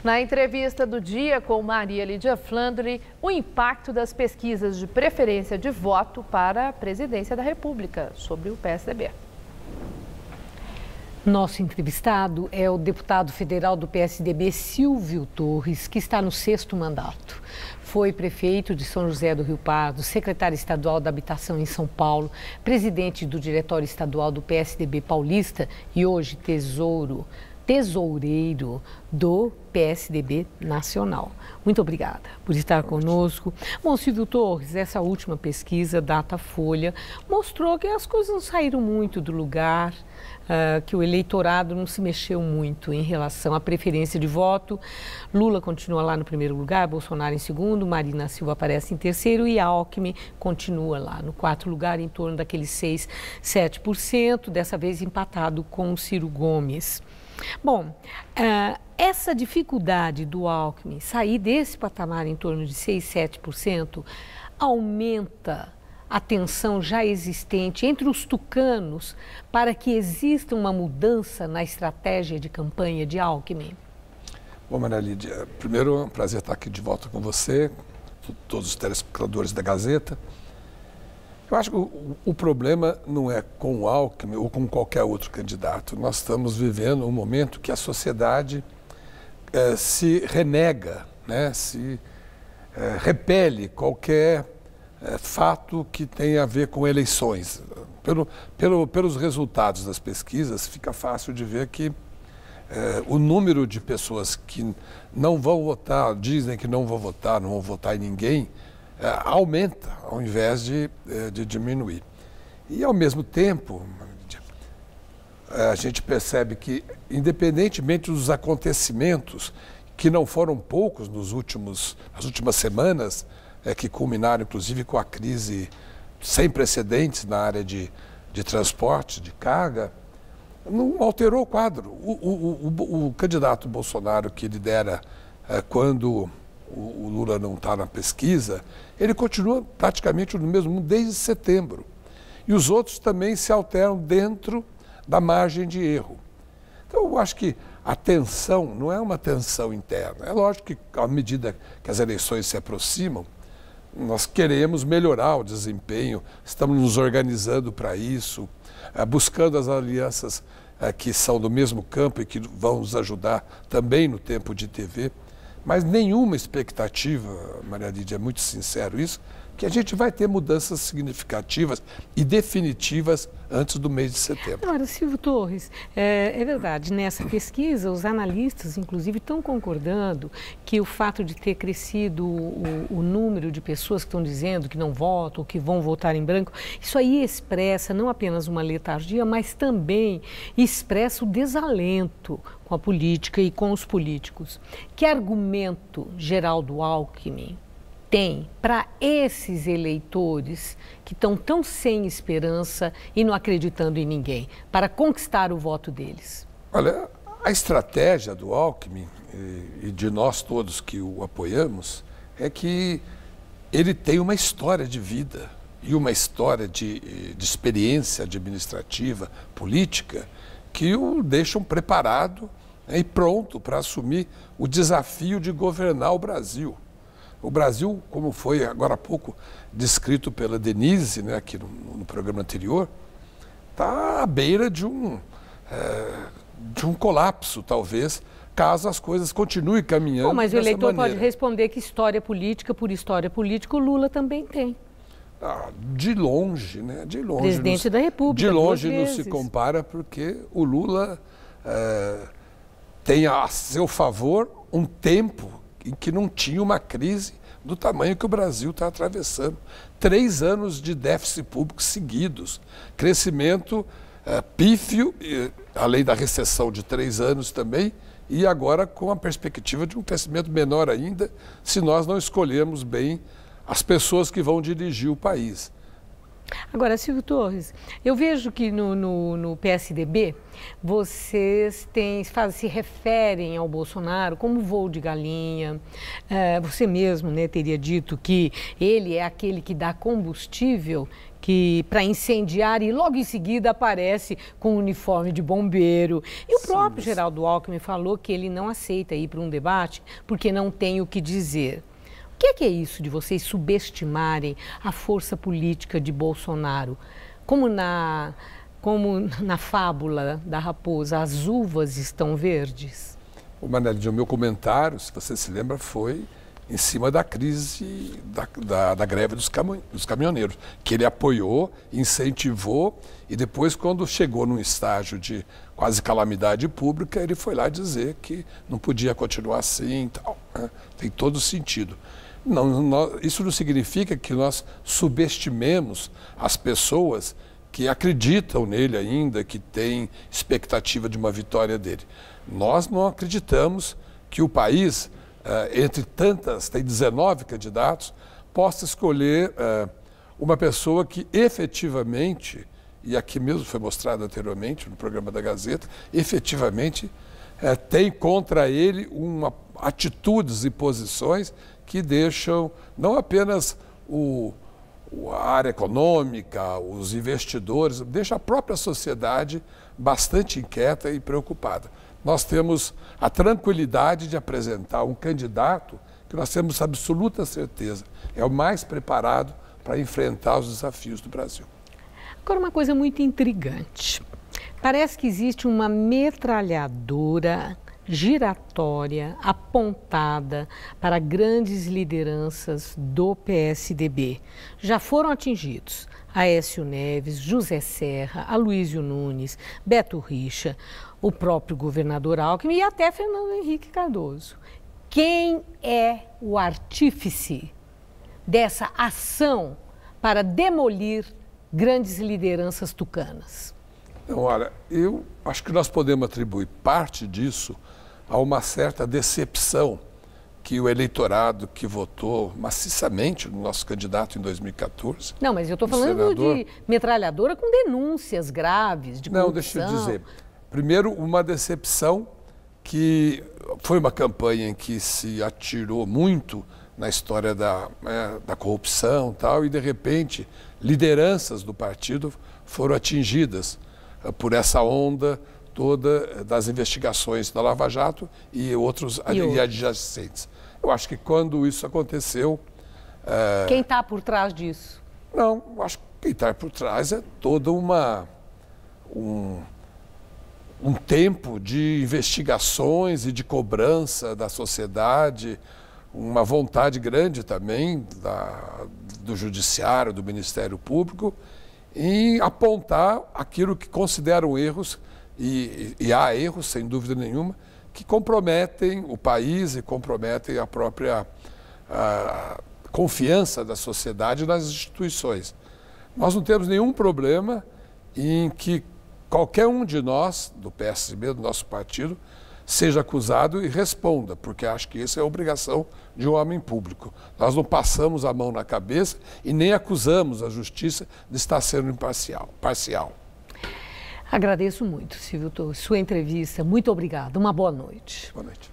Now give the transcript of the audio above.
Na entrevista do dia com Maria Lídia Flandre, o impacto das pesquisas de preferência de voto para a presidência da República sobre o PSDB. Nosso entrevistado é o deputado federal do PSDB, Silvio Torres, que está no 6º mandato. Foi prefeito de São José do Rio Pardo, secretário estadual da Habitação em São Paulo, presidente do Diretório Estadual do PSDB Paulista e hoje tesoureiro do PSDB Nacional. Muito obrigada por estar conosco. Bom, Silvio Torres, essa última pesquisa, Datafolha, mostrou que as coisas não saíram muito do lugar, que o eleitorado não se mexeu muito em relação à preferência de voto. Lula continua lá no primeiro lugar, Bolsonaro em segundo, Marina Silva aparece em terceiro e Alckmin continua lá no 4º lugar, em torno daqueles 6, 7%, dessa vez empatado com o Ciro Gomes. Bom, essa dificuldade do Alckmin sair desse patamar em torno de 6, 7% aumenta a tensão já existente entre os tucanos para que exista uma mudança na estratégia de campanha de Alckmin? Bom, Maria Lídia, primeiro é um prazer estar aqui de volta com você, com todos os telespectadores da Gazeta. Eu acho que o problema não é com o Alckmin ou com qualquer outro candidato. Nós estamos vivendo um momento que a sociedade se renega, né? Se repele qualquer fato que tenha a ver com eleições. Pelos resultados das pesquisas, fica fácil de ver que o número de pessoas que não vão votar, dizem que não vão votar em ninguém, aumenta ao invés de diminuir. E, ao mesmo tempo, a gente percebe que, independentemente dos acontecimentos, que não foram poucos nas últimas semanas, que culminaram, inclusive, com a crise sem precedentes na área de transporte, de carga, não alterou o quadro. O candidato Bolsonaro, que lidera quando o Lula não está na pesquisa, ele continua praticamente no mesmo mundo desde setembro. E os outros também se alteram dentro da margem de erro. Então, eu acho que a tensão não é uma tensão interna. É lógico que, à medida que as eleições se aproximam, nós queremos melhorar o desempenho, estamos nos organizando para isso, buscando as alianças que são do mesmo campo e que vão nos ajudar também no tempo de TV. Mas nenhuma expectativa, Maria Lídia, é muito sincero isso, que a gente vai ter mudanças significativas e definitivas antes do mês de setembro. Agora, Silvio Torres, é verdade, nessa pesquisa os analistas, inclusive, estão concordando que o fato de ter crescido o número de pessoas que estão dizendo que não votam, que vão votar em branco, isso aí expressa não apenas uma letargia, mas também expressa o desalento com a política e com os políticos. Que argumento Geraldo Alckmin tem para esses eleitores que estão tão sem esperança e não acreditando em ninguém, para conquistar o voto deles? Olha, a estratégia do Alckmin e de nós todos que o apoiamos é que ele tem uma história de vida e uma história de experiência administrativa, política, que o deixam preparado e pronto para assumir o desafio de governar o Brasil. O Brasil, como foi agora há pouco descrito pela Denise, né, aqui no programa anterior, está à beira de um colapso, talvez, caso as coisas continuem caminhando. Bom, mas o eleitor maneira. pode responder que história política por história política o Lula também tem. De longe, né? De longe. Presidente da República. De longe não se compara, porque o Lula tem a seu favor um tempo em que não tinha uma crise do tamanho que o Brasil está atravessando. 3 anos de déficit público seguidos, crescimento pífio, além da recessão de 3 anos também, e agora com a perspectiva de um crescimento menor ainda, se nós não escolhermos bem as pessoas que vão dirigir o país. Agora, Silvio Torres, eu vejo que no PSDB vocês se referem ao Bolsonaro como voo de galinha. Você mesmo, né, teria dito que ele é aquele que dá combustível que para incendiar e logo em seguida aparece com o uniforme de bombeiro. E o próprio Geraldo Alckmin falou que ele não aceita ir para um debate porque não tem o que dizer. O que é isso de vocês subestimarem a força política de Bolsonaro? Como na fábula da raposa, as uvas estão verdes? O Manelli, o meu comentário, se você se lembra, foi em cima da crise da greve dos caminhoneiros, que ele apoiou, incentivou e depois, quando chegou num estágio de quase calamidade pública, ele foi lá dizer que não podia continuar assim e tal. Né? Tem todo sentido. Isso não significa que nós subestimemos as pessoas que acreditam nele ainda, que têm expectativa de uma vitória dele. Nós não acreditamos que o país, entre tantas, tem 19 candidatos, possa escolher uma pessoa que efetivamente, e aqui mesmo foi mostrado anteriormente no programa da Gazeta, efetivamente tem contra ele atitudes e posições que deixam não apenas a área econômica, os investidores, deixa a própria sociedade bastante inquieta e preocupada. Nós temos a tranquilidade de apresentar um candidato que nós temos absoluta certeza é o mais preparado para enfrentar os desafios do Brasil. Agora, uma coisa muito intrigante. Parece que existe uma metralhadora giratória apontada para grandes lideranças do PSDB. Já foram atingidos Aécio Neves, José Serra, Aloysio Nunes, Beto Richa, o próprio governador Alckmin e até Fernando Henrique Cardoso. Quem é o artífice dessa ação para demolir grandes lideranças tucanas? Então, olha, eu acho que nós podemos atribuir parte disso a uma certa decepção que o eleitorado que votou maciçamente no nosso candidato em 2014... Não, mas eu estou falando de metralhadora com denúncias graves de corrupção. Não, deixa eu dizer. Primeiro, uma decepção que foi uma campanha em que se atirou muito na história da corrupção e tal, e de repente lideranças do partido foram atingidas por essa onda toda das investigações da Lava Jato e outros adjacentes. Eu acho que quando isso aconteceu... Quem está por trás disso? Não, eu acho que quem está por trás é todo um tempo de investigações e de cobrança da sociedade, uma vontade grande também do Judiciário, do Ministério Público, em apontar aquilo que consideram erros, e há erros, sem dúvida nenhuma, que comprometem o país e comprometem a própria confiança da sociedade nas instituições. Nós não temos nenhum problema em que qualquer um de nós, do PSDB, do nosso partido, seja acusado e responda, porque acho que essa é a obrigação de um homem público. Nós não passamos a mão na cabeça e nem acusamos a justiça de estar sendo parcial. Agradeço muito, Silvio Torres, sua entrevista. Muito obrigada. Uma boa noite. Boa noite.